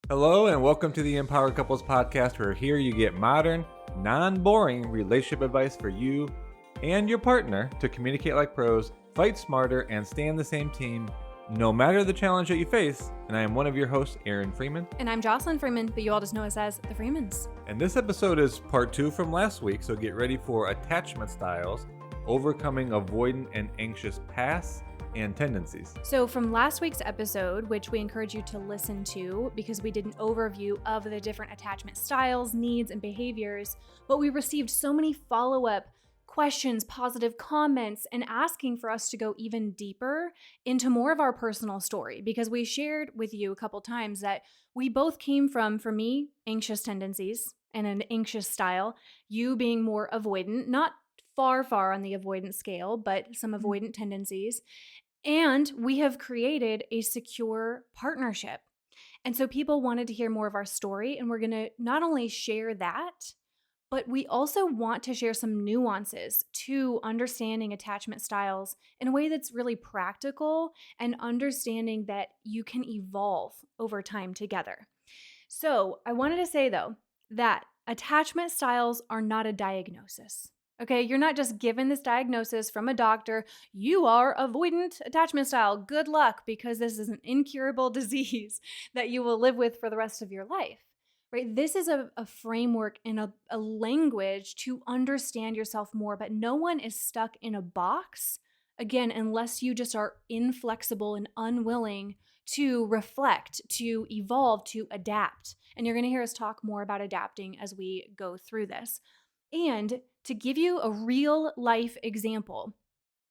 Hello and welcome to the Empowered Couples Podcast, where here you get modern, non-boring relationship advice for you and your partner to communicate like pros, fight smarter, and stay on the same team no matter the challenge that you face. And I am one of your hosts, Aaron Freeman. And I'm Jocelyn Freeman, but you all just know us as the Freemans. And this episode is part 2 from last week, so get ready for attachment styles, overcoming avoidant and anxious past, and tendencies. So from last week's episode, which we encourage you to listen to because we did an overview of the different attachment styles, needs, and behaviors, but we received so many follow-up questions, positive comments, and asking for us to go even deeper into more of our personal story, because we shared with you a couple times that we both came from, for me, anxious tendencies and an anxious style, you being more avoidant, not far on the avoidant scale, but some avoidant tendencies. And we have created a secure partnership. And so people wanted to hear more of our story, and we're going to not only share that, but we also want to share some nuances to understanding attachment styles in a way that's really practical and understanding that you can evolve over time together. So I wanted to say, though, that attachment styles are not a diagnosis. Okay, you're not just given this diagnosis from a doctor, you are avoidant attachment style. Good luck, because this is an incurable disease that you will live with for the rest of your life. Right? This is a framework and a language to understand yourself more, but no one is stuck in a box, again, unless you just are inflexible and unwilling to reflect, to evolve, to adapt. And you're going to hear us talk more about adapting as we go through this. And to give you a real life example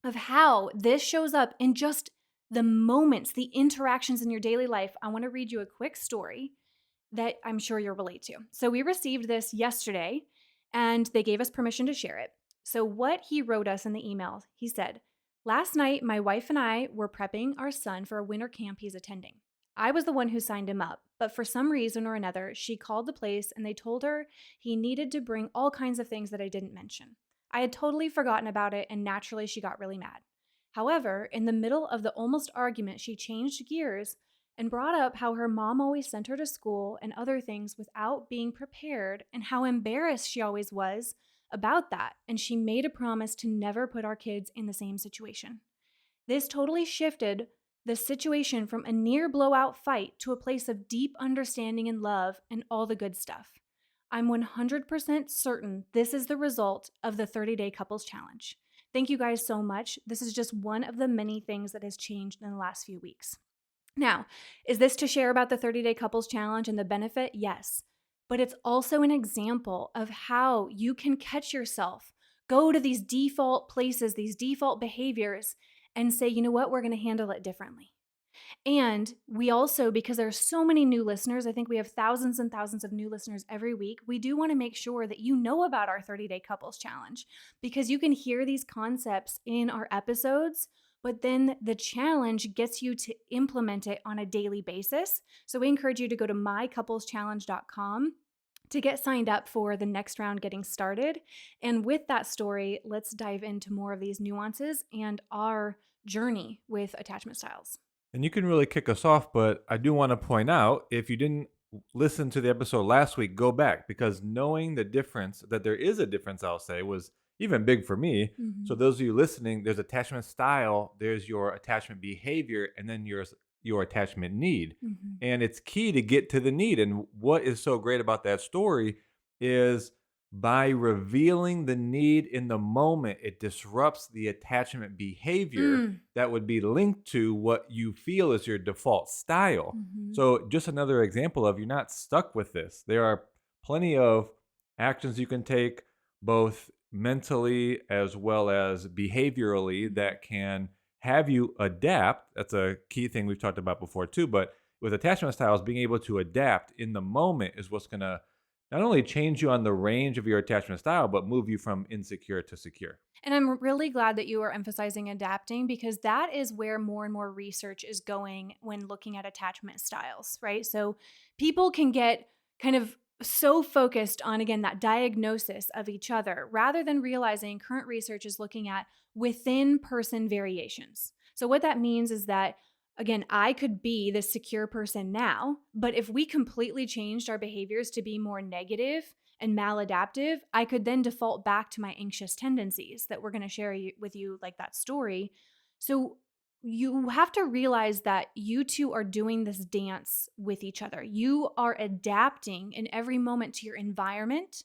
of how this shows up in just the moments, the interactions in your daily life, I want to read you a quick story that I'm sure you'll relate to. So we received this yesterday, and they gave us permission to share it. So what he wrote us in the email, he said, "Last night, my wife and I were prepping our son for a winter camp he's attending. I was the one who signed him up, but for some reason or another, she called the place and they told her he needed to bring all kinds of things that I didn't mention. I had totally forgotten about it, and naturally she got really mad. However, in the middle of the almost argument, she changed gears and brought up how her mom always sent her to school and other things without being prepared, and how embarrassed she always was about that, and she made a promise to never put our kids in the same situation. This totally shifted the situation from a near blowout fight to a place of deep understanding and love and all the good stuff. I'm 100% certain this is the result of the 30-day couples challenge. Thank you guys so much. This is just one of the many things that has changed in the last few weeks." Now, is this to share about the 30-day couples challenge and the benefit? Yes. But it's also an example of how you can catch yourself, go to these default places, these default behaviors, and say, you know what, we're going to handle it differently. And we also, because there are so many new listeners, I think we have thousands and thousands of new listeners every week, we do want to make sure that you know about our 30-day couples challenge, because you can hear these concepts in our episodes, but then the challenge gets you to implement it on a daily basis. So we encourage you to go to mycoupleschallenge.com to get signed up for the next round getting started. And with that story, let's dive into more of these nuances and our journey with attachment styles. And you can really kick us off, but I do want to point out, if you didn't listen to the episode last week, go back, because knowing the difference, that there is a difference, I'll say, was even big for me. Mm-hmm. So those of you listening, there's attachment style, there's your attachment behavior, and then your attachment need. Mm-hmm. And it's key to get to the need. And what is so great about that story is, by revealing the need in the moment, it disrupts the attachment behavior that would be linked to what you feel is your default style. Mm-hmm. So just another example of, you're not stuck with this. There are plenty of actions you can take, both mentally as well as behaviorally, that can have you adapt. That's a key thing we've talked about before too. But with attachment styles, being able to adapt in the moment is what's going to not only change you on the range of your attachment style, but move you from insecure to secure. And I'm really glad that you are emphasizing adapting, because that is where more and more research is going when looking at attachment styles, right? So people can get kind of so focused on, again, that diagnosis of each other, rather than realizing current research is looking at within person variations. So what that means is that Again, I could be the secure person now, but if we completely changed our behaviors to be more negative and maladaptive, I could then default back to my anxious tendencies that we're going to share with you, like that story. So you have to realize that you two are doing this dance with each other. You are adapting in every moment to your environment,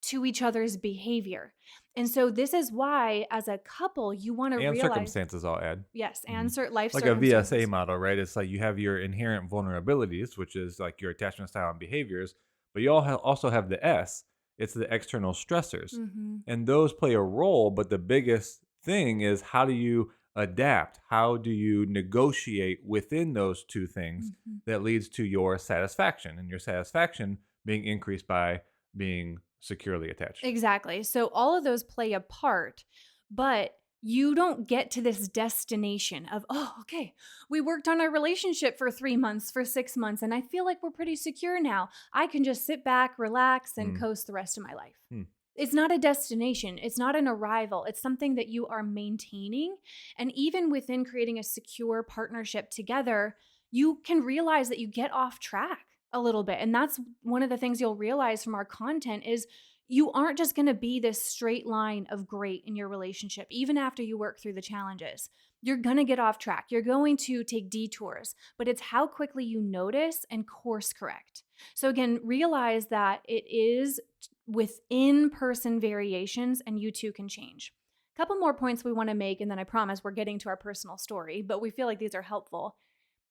to each other's behavior. And so this is why, as a couple, you want to And realize, circumstances, I'll add. yes, Mhm. and life Like a VSA circumstances. model, right? It's like you have your inherent vulnerabilities, which is like your attachment style and behaviors, but you also have the S. It's the external stressors. Mm-hmm. And those play a role, but the biggest thing is how do you adapt? How do you negotiate within those two things Mm-hmm. that leads to your satisfaction, and your satisfaction being increased by being securely attached? Exactly. So all of those play a part, but you don't get to this destination of, oh, okay, we worked on our relationship for 3 months, for 6 months, and I feel like we're pretty secure now. I can just sit back, relax, and Mm. coast the rest of my life. Hmm. It's not a destination. It's not an arrival. It's something that you are maintaining. And even within creating a secure partnership together, you can realize that you get off track a little bit. And that's one of the things you'll realize from our content is you aren't just going to be this straight line of great in your relationship even after you work through the challenges. You're going to get off track. You're going to take detours, but it's how quickly you notice and course correct. So again, realize that it is within person variations and you too can change. A couple more points we want to make, and then I promise we're getting to our personal story, but we feel like these are helpful.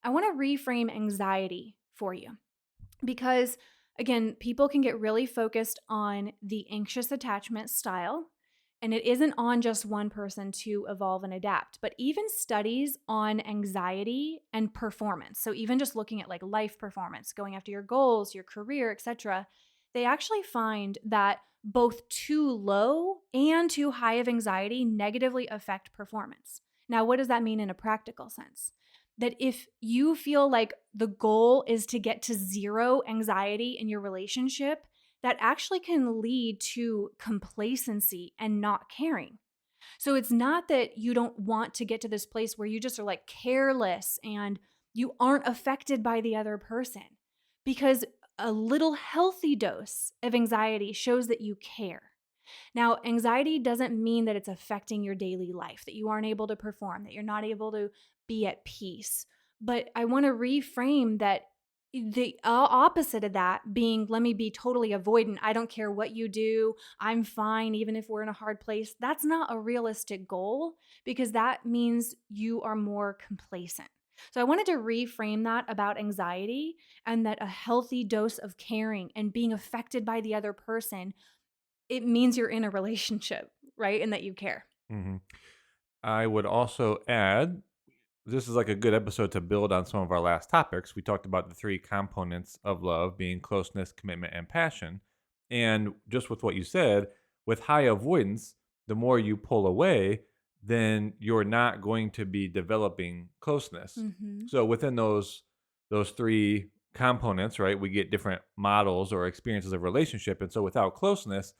I want to reframe anxiety for you because, again, people can get really focused on the anxious attachment style, and it isn't on just one person to evolve and adapt, but even studies on anxiety and performance. So even just looking at like life performance, going after your goals, your career, etc., they actually find that both too low and too high of anxiety negatively affect performance. Now, what does that mean in a practical sense? That if you feel like the goal is to get to zero anxiety in your relationship, that actually can lead to complacency and not caring. So it's not that you don't want to get to this place where you just are like careless and you aren't affected by the other person, because a little healthy dose of anxiety shows that you care. Now, anxiety doesn't mean that it's affecting your daily life, that you aren't able to perform, that you're not able to be at peace. But I want to reframe that the opposite of that being, let me be totally avoidant. I don't care what you do. I'm fine, even if we're in a hard place. That's not a realistic goal because that means you are more complacent. So I wanted to reframe that about anxiety and that a healthy dose of caring and being affected by the other person, it means you're in a relationship, right? And that you care. Hmm. I would also add this is like a good episode to build on some of our last topics. We talked about the three components of love being closeness, commitment, and passion. And just with what you said, with high avoidance, the more you pull away, then you're not going to be developing closeness. Mm-hmm. So within those three components, right, we get different models or experiences of relationship. And so without closeness,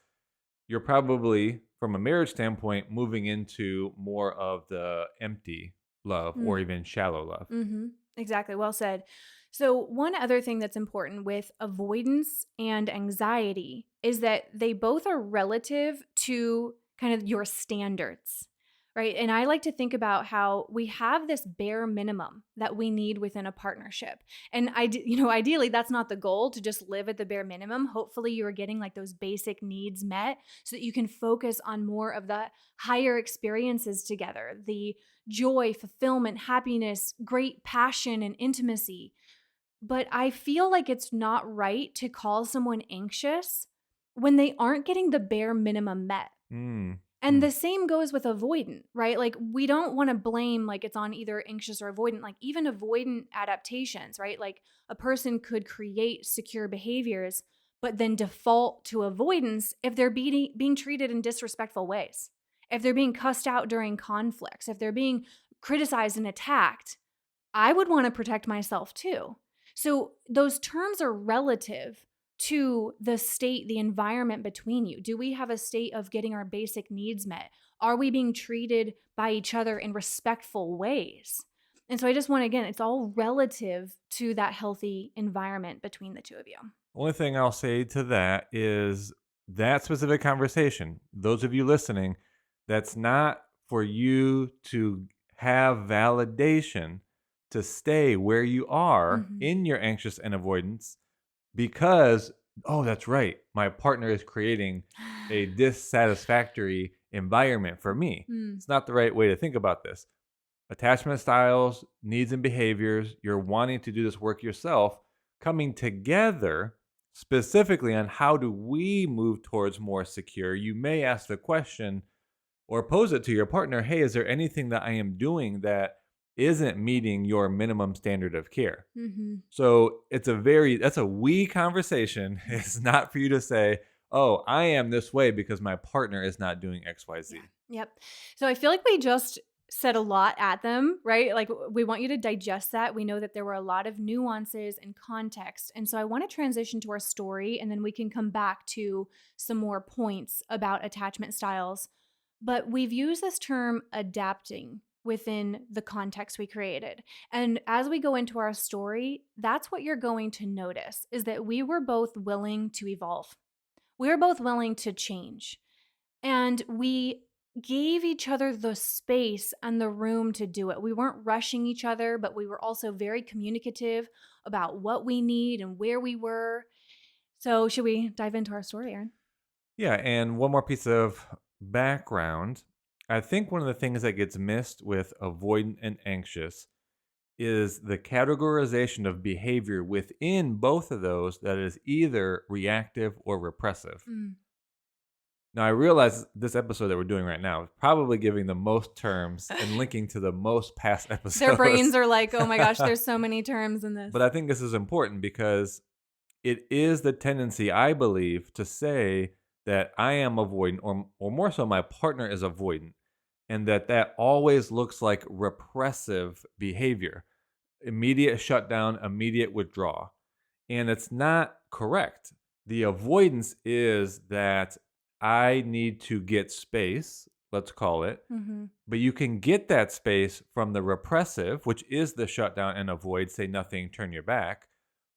you're probably, from a marriage standpoint, moving into more of the empty love or even shallow love. Mm-hmm. Exactly. Well said. So, one other thing that's important with avoidance and anxiety is that they both are relative to kind of your standards, right? And I like to think about how we have this bare minimum that we need within a partnership. And ideally, that's not the goal to just live at the bare minimum. Hopefully, you are getting like those basic needs met so that you can focus on more of the higher experiences together, the joy, fulfillment, happiness, great passion, and intimacy. But I feel like it's not right to call someone anxious when they aren't getting the bare minimum met. Mm. And Mm. the same goes with avoidant, right? Like we don't want to blame like it's on either anxious or avoidant, like even avoidant adaptations, right? Like a person could create secure behaviors, but then default to avoidance if they're being treated in disrespectful ways, if they're being cussed out during conflicts, if they're being criticized and attacked. I would want to protect myself too. So those terms are relative to the state, the environment between you. Do we have a state of getting our basic needs met? Are we being treated by each other in respectful ways? And so I just want, again, it's all relative to that healthy environment between the two of you. Only thing I'll say to that is that specific conversation, those of you listening, that's not for you to have validation to stay where you are Mm-hmm. in your anxious and avoidance because, oh, that's right, my partner is creating a dissatisfactory environment for me. Mm. It's not the right way to think about this. Attachment styles, needs and behaviors, you're wanting to do this work yourself, coming together specifically on how do we move towards more secure. You may ask the question or pose it to your partner, hey, is there anything that I am doing that isn't meeting your minimum standard of care? Mm-hmm. So that's a we conversation. It's not for you to say, oh, I am this way because my partner is not doing XYZ. Yeah. Yep. So I feel like we just said a lot at them, right? Like we want you to digest that. We know that there were a lot of nuances and context. And so I want to transition to our story and then we can come back to some more points about attachment styles. But we've used this term adapting within the context we created. And as we go into our story, that's what you're going to notice is that we were both willing to evolve. We were both willing to change. And we gave each other the space and the room to do it. We weren't rushing each other, but we were also very communicative about what we need and where we were. So, should we dive into our story, Aaron? Yeah, and one more piece of background. I think one of the things that gets missed with avoidant and anxious is the categorization of behavior within both of those that is either reactive or repressive. Mm. Now, I realize this episode that we're doing right now is probably giving the most terms and linking to the most past episodes. Their brains are like, oh my gosh, there's so many terms in this. But I think this is important because it is the tendency, I believe, to say that I am avoidant, or more so, my partner is avoidant, and that always looks like repressive behavior, immediate shutdown, immediate withdrawal. And it's not correct. The avoidance is that I need to get space, let's call it, Mm-hmm. but you can get that space from the repressive, which is the shutdown and avoid, say nothing, turn your back.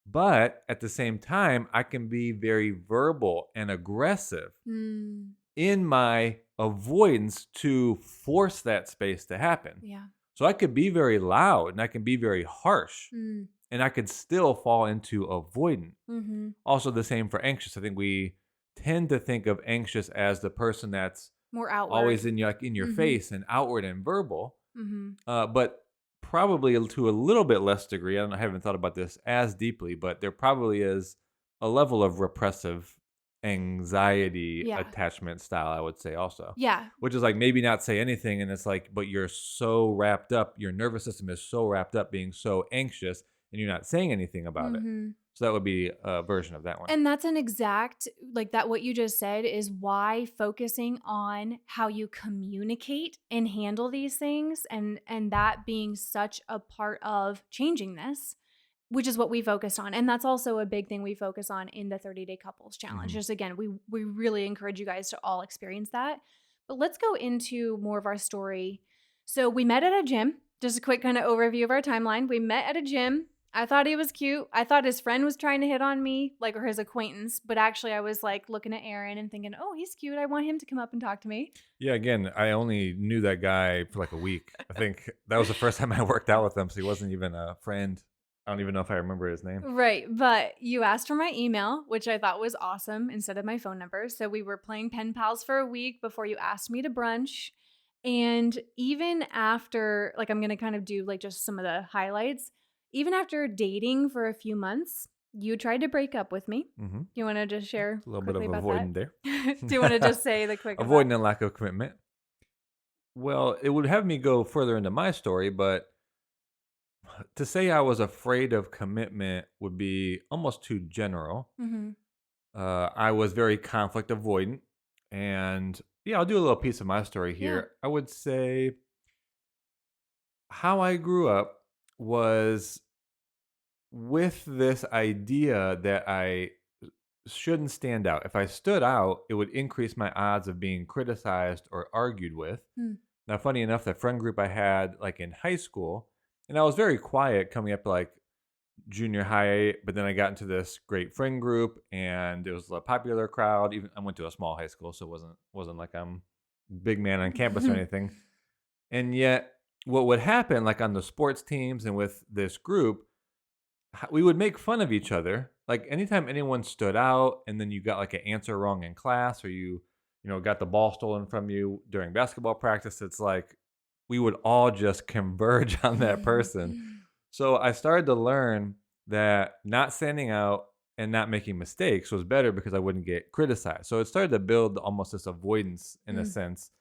But at the same time, I can be very verbal and aggressive Mm. in my avoidance to force that space to happen. Yeah. So I could be very loud and I can be very harsh Mm. and I could still fall into avoidant. Mm-hmm. Also, the same for anxious. I think we tend to think of anxious as the person that's More outward. always in your Mm-hmm. face and outward and verbal. Mm-hmm. But probably to a little bit less degree. I haven't thought about this as deeply, but there probably is a level of repressive anxiety Yeah. attachment style, I would say also. Yeah. Which is like maybe not say anything and it's like, but you're so wrapped up, your nervous system is so wrapped up being so anxious and you're not saying anything about it. Mm-hmm. So that would be a version of that one. And that's an exact, like that, what you just said is why focusing on how you communicate and handle these things and that being such a part of changing this, which is what we focused on. And that's also a big thing we focus on in the 30-day couples challenge. Mhm. Just again, we really encourage you guys to all experience that. But let's go into more of our story. So we met at a gym. Just a quick kind of overview of our timeline. We met at a gym. I thought he was cute. I thought his friend was trying to hit on me, like, or his acquaintance. But actually, I was like looking at Aaron and thinking, oh, he's cute. I want him to come up and talk to me. Yeah, again, I only knew that guy for like a week. I think that was the first time I worked out with him, so he wasn't even a friend. I don't even know if I remember his name. Right. But you asked for my email, which I thought was awesome, instead of my phone number. So we were playing pen pals for a week before you asked me to brunch. And even after, like, I'm going to kind of do like just some of the highlights. Even after dating for a few months, you tried to break up with me. Mm-hmm. Do you want to just share A little bit of quickly about avoiding that? there. Do you want to just say the quick Avoiding and lack of commitment. Well, it would have me go further into my story, but to say I was afraid of commitment would be almost too general. Mm-hmm. I was very conflict avoidant. And yeah, I'll do a little piece of my story here. Yeah. I would say how I grew up was with this idea that I shouldn't stand out. If I stood out, it would increase my odds of being criticized or argued with. Hmm. Now, funny enough, the friend group I had like in high school, And I was very quiet coming up like junior high, but then I got into this great friend group, and it was a popular crowd. Even I went to a small high school, so it wasn't like I'm big man on campus or anything. And yet, what would happen, like on the sports teams and with this group, we would make fun of each other. Like anytime anyone stood out, and then you got like an answer wrong in class, or you got the ball stolen from you during basketball practice, it's like we would all just converge on that person. So I started to learn that not standing out and not making mistakes was better because I wouldn't get criticized. So it started to build almost this avoidance in a Mm, sense.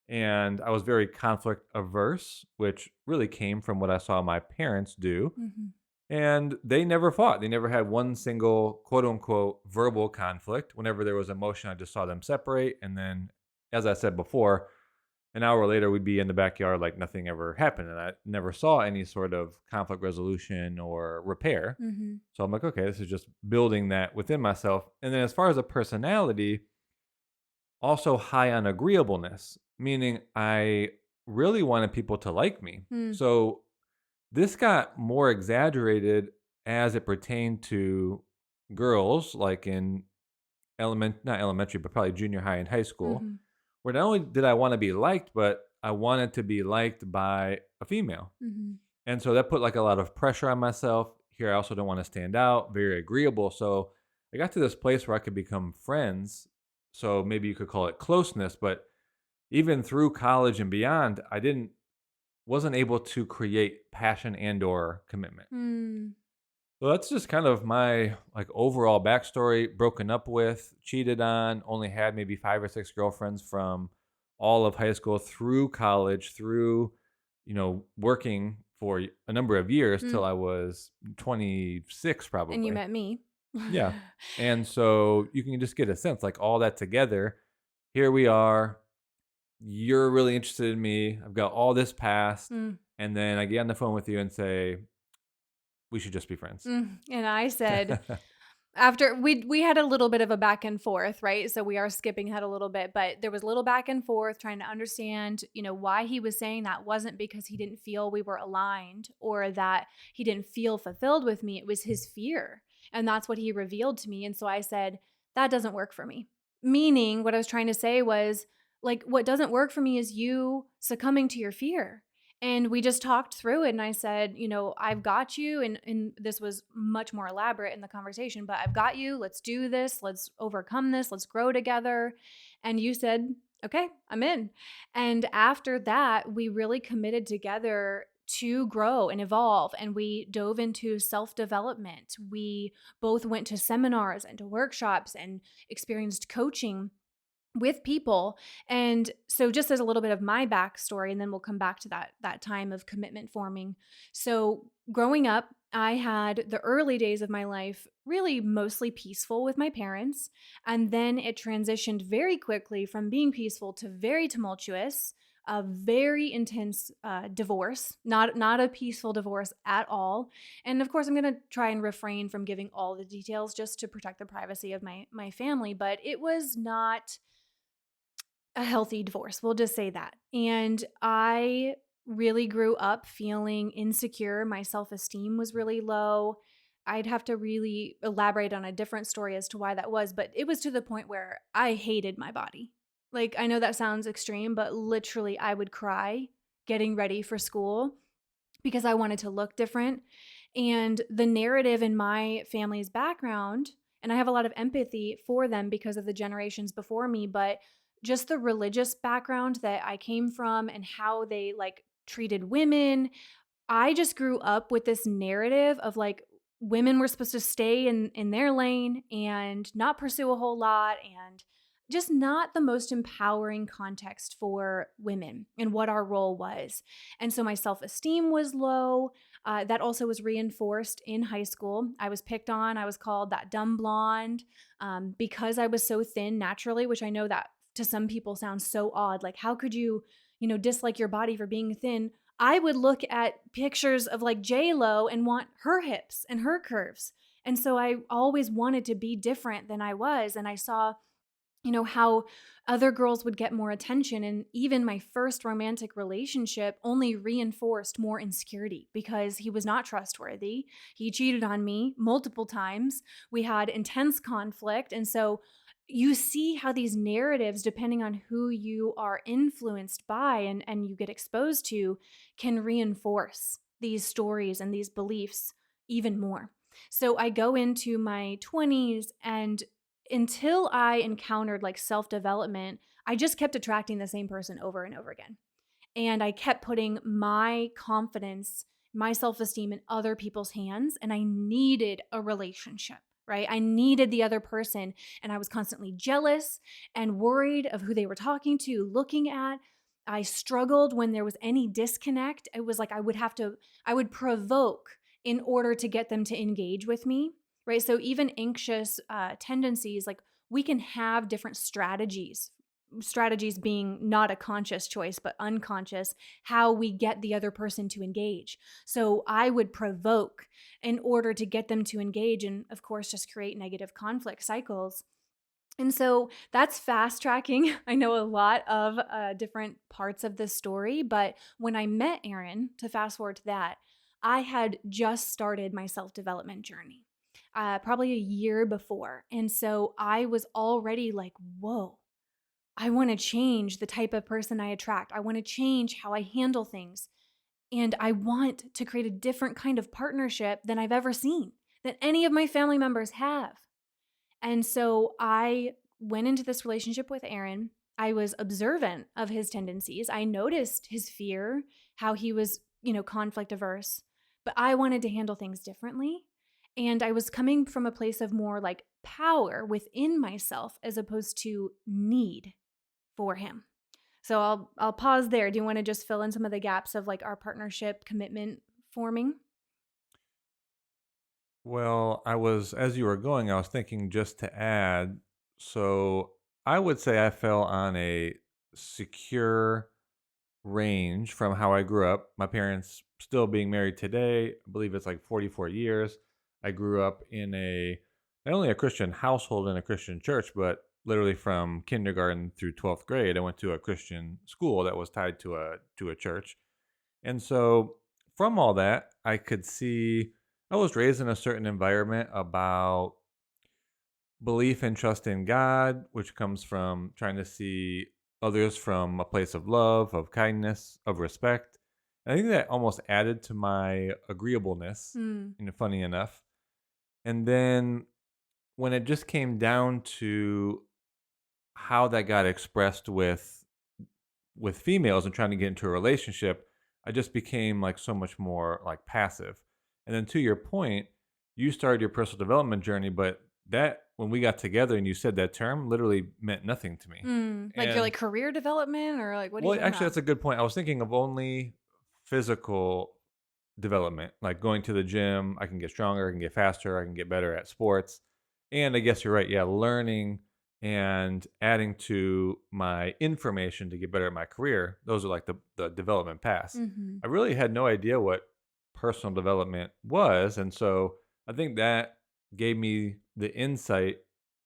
And I was very conflict averse, which really came from what I saw my parents do. mhm, And they never fought. They never had one single quote unquote verbal conflict. Whenever there was emotion, I just saw them separate. And then, as I said before, an hour later, we'd be in the backyard like nothing ever happened. And I never saw any sort of conflict resolution or repair. mhm, So I'm like, okay, this is just building that within myself. And then, as far as a personality, also high on agreeableness, meaning I really wanted people to like me. mm, So this got more exaggerated as it pertained to girls, like in not elementary, but probably junior high and high school, mhm, where not only did I want to be liked, but I wanted to be liked by a female. mhm, And so that put like a lot of pressure on myself. Here, I also don't want to stand out, very agreeable. So I got to this place where I could become friends. So maybe you could call it closeness, but even through college and beyond, I didn't wasn't able to create passion and or commitment. mm, So that's just kind of my like overall backstory. Broken up with, cheated on, only had maybe 5 or 6 girlfriends from all of high school through college, through working for a number of years till mm. I was 26 And you probably. met me. Yeah. And so you can just get a sense like all that together. Here we are. You're really interested in me. I've got all this past. Mm, And then I get on the phone with you and say, we should just be friends. And I said, after we had a little bit of a back and forth, right? So we are skipping ahead a little bit, but there was a little back and forth trying to understand, why he was saying that wasn't because he didn't feel we were aligned or that he didn't feel fulfilled with me. It was his fear. And that's what he revealed to me. And so I said, that doesn't work for me. Meaning, what I was trying to say was, like, what doesn't work for me is you succumbing to your fear. And we just talked through it. And I said, I've got you. And this was much more elaborate in the conversation, but I've got you. Let's do this. Let's overcome this. Let's grow together. And you said, okay, I'm in. And after that, we really committed together to grow and evolve. And we dove into self development. We both went to seminars and to workshops and experienced coaching with people. And so just as a little bit of my backstory, and then we'll come back to that time of commitment forming. So growing up, I had the early days of my life really mostly peaceful with my parents. And then it transitioned very quickly from being peaceful to very tumultuous, a very intense divorce, not a peaceful divorce at all. And of course, I'm going to try and refrain from giving all the details just to protect the privacy of my family. But it was not a healthy divorce. We'll just say that. And I really grew up feeling insecure. My self esteem was really low. I'd have to really elaborate on a different story as to why that was, but it was to the point where I hated my body. Like, I know that sounds extreme, but literally, I would cry getting ready for school because I wanted to look different. And the narrative in my family's background, and I have a lot of empathy for them because of the generations before me, but just the religious background that I came from and how they like treated women, I just grew up with this narrative of like women were supposed to stay in their lane and not pursue a whole lot, and just not the most empowering context for women and what our role was. And so my self-esteem was low. That also was reinforced in high school. I was picked on. I was called that dumb blonde because I was so thin naturally, which I know that to some people sounds so odd. Like, how could you, dislike your body for being thin? I would look at pictures of like J Lo and want her hips and her curves. And so I always wanted to be different than I was. And I saw how other girls would get more attention. And even my first romantic relationship only reinforced more insecurity because he was not trustworthy. He cheated on me multiple times. We had intense conflict. And so you see how these narratives, depending on who you are influenced by and you get exposed to, can reinforce these stories and these beliefs even more. So I go into my 20s, and until I encountered like self development, I just kept attracting the same person over and over again. And I kept putting my confidence, my self esteem in other people's hands. And I needed a relationship, right? I needed the other person. And I was constantly jealous and worried of who they were talking to, looking at. I struggled when there was any disconnect. It was like I would provoke in order to get them to engage with me, right? So even anxious tendencies, like we can have different strategies being not a conscious choice, but unconscious, how we get the other person to engage. So I would provoke in order to get them to engage and, of course, just create negative conflict cycles. And so that's fast tracking. I know a lot of different parts of this story, but when I met Aaron, to fast forward to that, I had just started my self development journey, probably a year before. And so I was already like, whoa, I want to change the type of person I attract. I want to change how I handle things. And I want to create a different kind of partnership than I've ever seen, that any of my family members have. And so I went into this relationship with Aaron. I was observant of his tendencies. I noticed his fear, how he was, conflict averse, but I wanted to handle things differently. And I was coming from a place of more like power within myself as opposed to need for him. So I'll pause there. Do you want to just fill in some of the gaps of like our partnership commitment forming? Well, as you were going, I was thinking just to add. So I would say I fell on a secure range from how I grew up. My parents still being married today, I believe it's like 44 years. I grew up in not only a Christian household and a Christian church, but literally from kindergarten through 12th grade, I went to a Christian school that was tied to a church. And so from all that, I could see I was raised in a certain environment about belief and trust in God, which comes from trying to see others from a place of love, of kindness, of respect. And I think that almost added to my agreeableness, Mm. funny enough. And then when it just came down to how that got expressed with females and trying to get into a relationship, I just became like so much more like passive. And then to your point, you started your personal development journey, but that when we got together and you said that term literally meant nothing to me. Like your And like career development or like what are you well, talking actually about? that's a good point. I was thinking of only physical development, like going to the gym, I can get stronger, I can get faster, I can get better at sports. And I guess you're right. Yeah, learning and adding to my information to get better at my career, those are like the development paths. Mm-hmm. I really had no idea what personal development was. And so I think that gave me the insight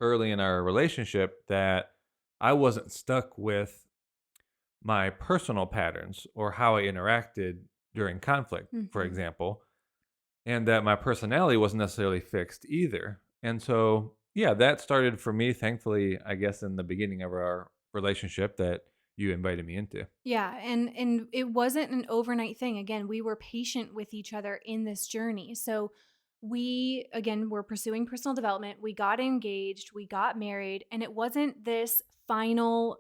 early in our relationship that I wasn't stuck with my personal patterns or how I interacted during conflict, for Mm-hmm. example, and that my personality wasn't necessarily fixed either. And so, yeah, that started for me, thankfully, I guess, in the beginning of our relationship that you invited me into. Yeah, and it wasn't an overnight thing. Again, we were patient with each other in this journey. So we again were pursuing personal development. We got engaged, we got married, and it wasn't this final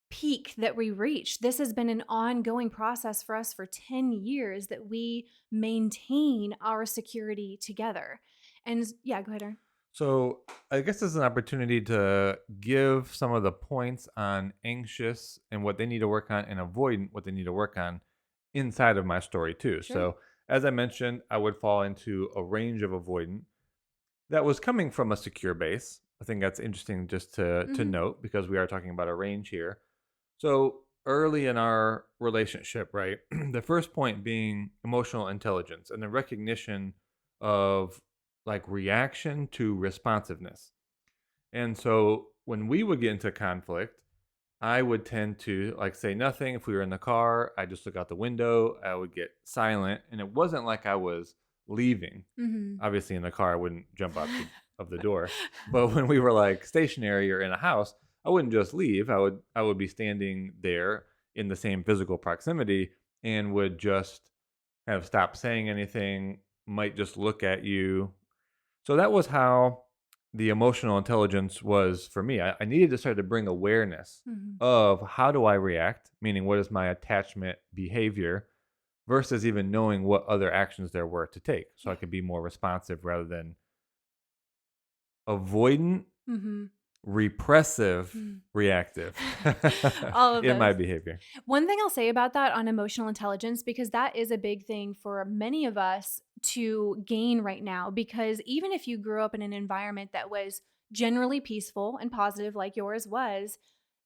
peak that we reached. This has been an ongoing process for us for 10 years that we maintain our security together. And yeah, go ahead, Erin. So, I guess this is an opportunity to give some of the points on anxious and what they need to work on, and avoidant, what they need to work on inside of my story, too. Sure. So, as I mentioned, I would fall into a range of avoidant that was coming from a secure base. I think that's interesting just to Mm-hmm. note because we are talking about a range here. So early in our relationship, right? The first point being emotional intelligence and the recognition of like reaction to responsiveness. And so when we would get into conflict, I would tend to like say nothing. If we were in the car, I just look out the window. I would get silent, and it wasn't like I was leaving. Mm-hmm. Obviously, in the car, I wouldn't jump out of the door. But when we were like stationary or in a house, I wouldn't just leave. I would be standing there in the same physical proximity and would just kind of stop saying anything. Might just look at you. So that was how the emotional intelligence was for me. I needed to start to bring awareness Mm-hmm. of how do I react, meaning what is my attachment behavior, versus even knowing what other actions there were to take. So I Yeah. could be more responsive rather than avoidant, Mm-hmm. repressive, reactive All of in my those. behavior. One thing I'll say about that on emotional intelligence, because that is a big thing for many of us to gain right now, because even if you grew up in an environment that was generally peaceful and positive, like yours was,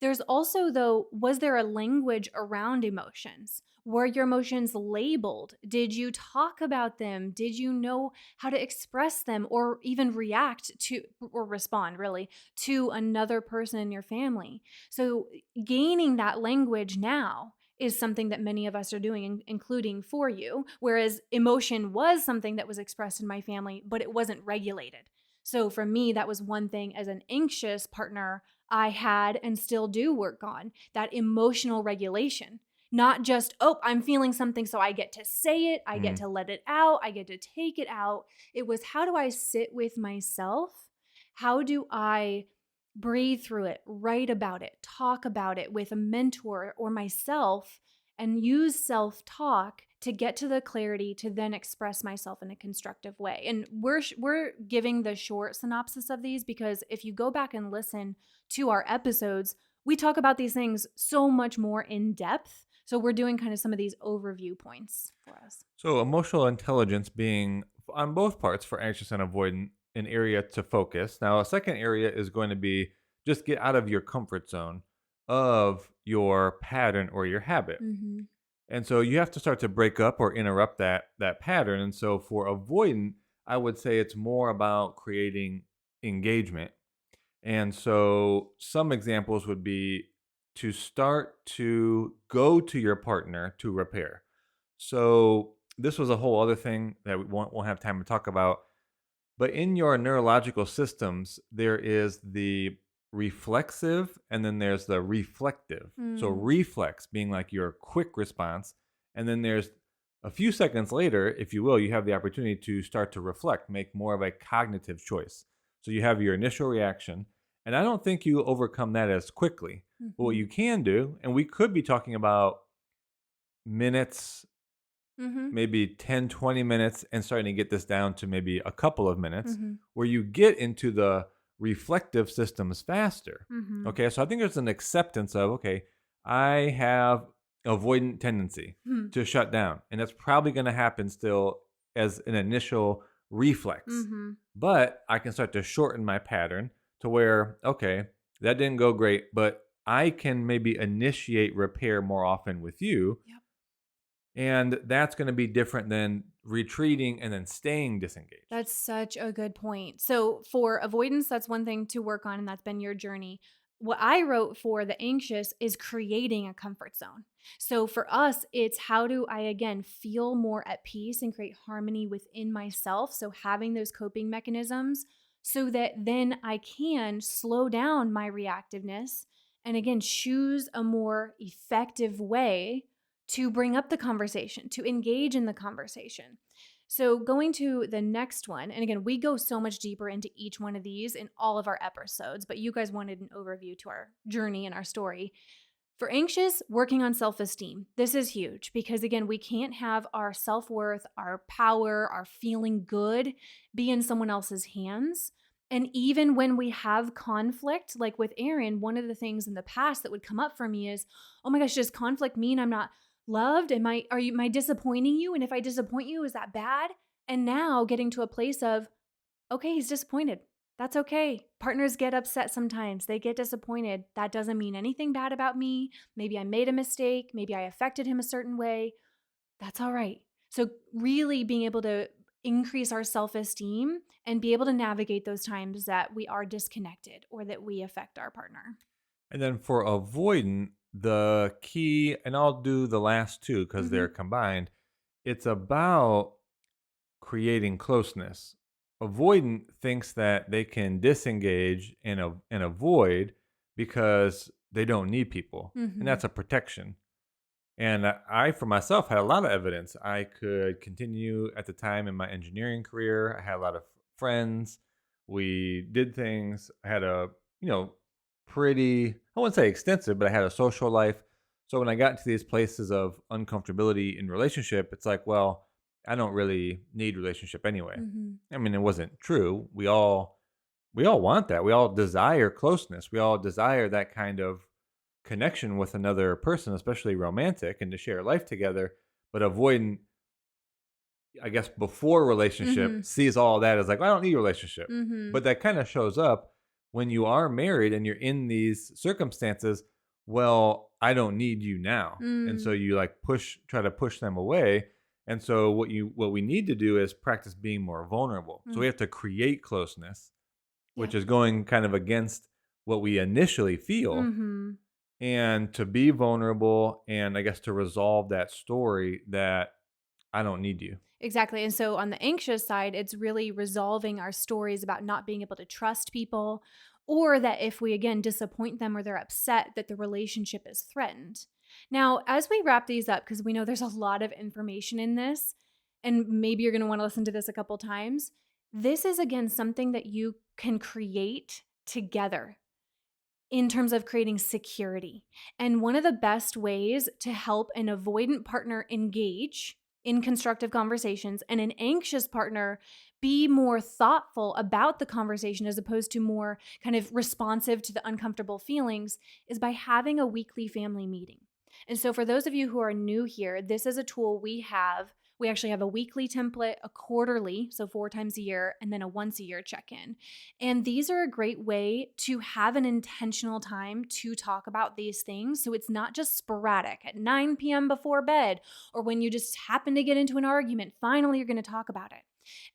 there's also, though, was there a language around emotions? Were your emotions labeled? Did you talk about them? Did you know how to express them or even react to or respond really to another person in your family? So gaining that language now is something that many of us are doing, including for you. Whereas emotion was something that was expressed in my family, but it wasn't regulated. So for me, that was one thing as an anxious partner I had and still do work on that emotional regulation. Not just, oh, I'm feeling something, so I get to say it, I get Mm, to let it out, I get to take it out. It was, how do I sit with myself? How do I breathe through it, write about it, talk about it with a mentor or myself, and use self talk to get to the clarity to then express myself in a constructive way. And we're giving the short synopsis of these because if you go back and listen to our episodes, we talk about these things so much more in depth. So we're doing kind of some of these overview points for us. So emotional intelligence being on both parts for anxious and avoidant an area to focus. Now a second area is going to be just get out of your comfort zone of your pattern or your habit. Mm-hmm. And so you have to start to break up or interrupt that pattern. And so for avoidant, I would say it's more about creating engagement. And so some examples would be to start to go to your partner to repair. So this was a whole other thing that we won't have time to talk about. But in your neurological systems, there is the reflexive and then there's the reflective. So Mm. reflex being like your quick response. And then there's a few seconds later, if you will, you have the opportunity to start to reflect, make more of a cognitive choice. So you have your initial reaction. And I don't think you overcome that as quickly. But what Mm-hmm. you can do, and we could be talking about minutes, Mm-hmm. maybe 10, 20 minutes, and starting to get this down to maybe a couple of minutes Mm-hmm. where you get into the reflective systems faster. Mm-hmm. Okay, so I think there's an acceptance of, okay, I have avoidant tendency Hmm. to shut down, and that's probably going to happen still as an initial reflex. Mm-hmm. But I can start to shorten my pattern to where, okay, that didn't go great, but I can maybe initiate repair more often with you, Yep. and that's going to be different than retreating and then staying disengaged. That's such a good point. So, for avoidance, that's one thing to work on, and that's been your journey. What I wrote for the anxious is creating a comfort zone. So, for us, it's how do I, again, feel more at peace and create harmony within myself? So, having those coping mechanisms so that then I can slow down my reactiveness and, again, choose a more effective way to bring up the conversation, to engage in the conversation. So, going to the next one, and again, we go so much deeper into each one of these in all of our episodes, but you guys wanted an overview to our journey and our story. For anxious, working on self esteem. This is huge because, again, we can't have our self worth, our power, our feeling good be in someone else's hands. And even when we have conflict, like with Aaron, one of the things in the past that would come up for me is, oh my gosh, does conflict mean I'm not loved? Am I disappointing you? And if I disappoint you, is that bad? And now getting to a place of, okay, he's disappointed. That's okay. Partners get upset sometimes. They get disappointed. That doesn't mean anything bad about me. Maybe I made a mistake. Maybe I affected him a certain way. That's all right. So, really being able to increase our self-esteem and be able to navigate those times that we are disconnected or that we affect our partner. And then for avoidant, the key, and I'll do the last two because Mm-hmm. they're combined, it's about creating closeness. Avoidant thinks that they can disengage and avoid because they don't need people, and Mm-hmm. that's a protection. And I, for myself, had a lot of evidence. I could continue at the time in my engineering career. I had a lot of friends. We did things. I had a, you know, pretty, I wouldn't say extensive, but I had a social life. So when I got into these places of uncomfortability in relationship, it's like, well, I don't really need relationship anyway. Mm-hmm. I mean, it wasn't true. We all want that. We all desire closeness. We all desire that kind of connection with another person, especially romantic, and to share life together. But avoidant, I guess, before Mm-hmm. relationship sees all that as like, I don't need a relationship. Mm-hmm. But that kind of shows up when you are married and you're in these circumstances. Well, I don't need you now. And so Mm. you like try to push them away. And so what we need to do is practice being more vulnerable. So we Mm. have to create closeness, Yeah. which is going kind of against what we initially feel, Mm-hmm. and to be vulnerable, and I guess to resolve that story that I don't need you. Exactly. And so on the anxious side, it's really resolving our stories about not being able to trust people, or that if we again disappoint them or they're upset, that the relationship is threatened. Now, as we wrap these up, because we know there's a lot of information in this, and maybe you're going to want to listen to this a couple times, this is again something that you can create together in terms of creating security. And one of the best ways to help an avoidant partner engage in constructive conversations and an anxious partner be more thoughtful about the conversation as opposed to more kind of responsive to the uncomfortable feelings is by having a weekly family meeting. And so, for those of you who are new here, this is a tool we have. We actually have a weekly template, a quarterly, so 4 times a year, and then a once a year check in. And these are a great way to have an intentional time to talk about these things. So it's not just sporadic at 9 p.m. before bed, or when you just happen to get into an argument, finally you're going to talk about it.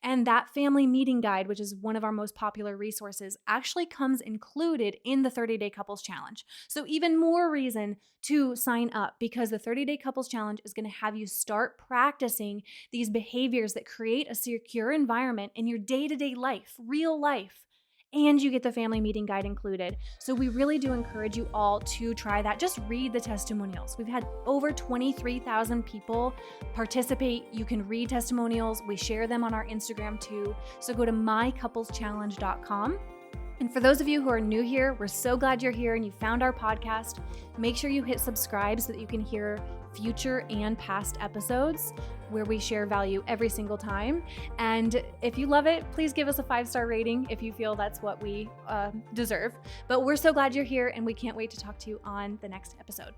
And that family meeting guide, which is one of our most popular resources, actually comes included in the 30-day couples challenge. So even more reason to sign up, because the 30-day couples challenge is going to have you start practicing these behaviors that create a secure environment in your day-to-day life, real life. And you get the family meeting guide included. So we really do encourage you all to try that. Just read the testimonials. We've had over 23,000 people participate. You can read testimonials. We share them on our Instagram too. So go to mycoupleschallenge.com. And for those of you who are new here, we're so glad you're here and you found our podcast. Make sure you hit subscribe so that you can hear future and past episodes where we share value every single time. And if you love it, please give us a 5-star rating if you feel that's what we deserve. But we're so glad you're here and we can't wait to talk to you on the next episode.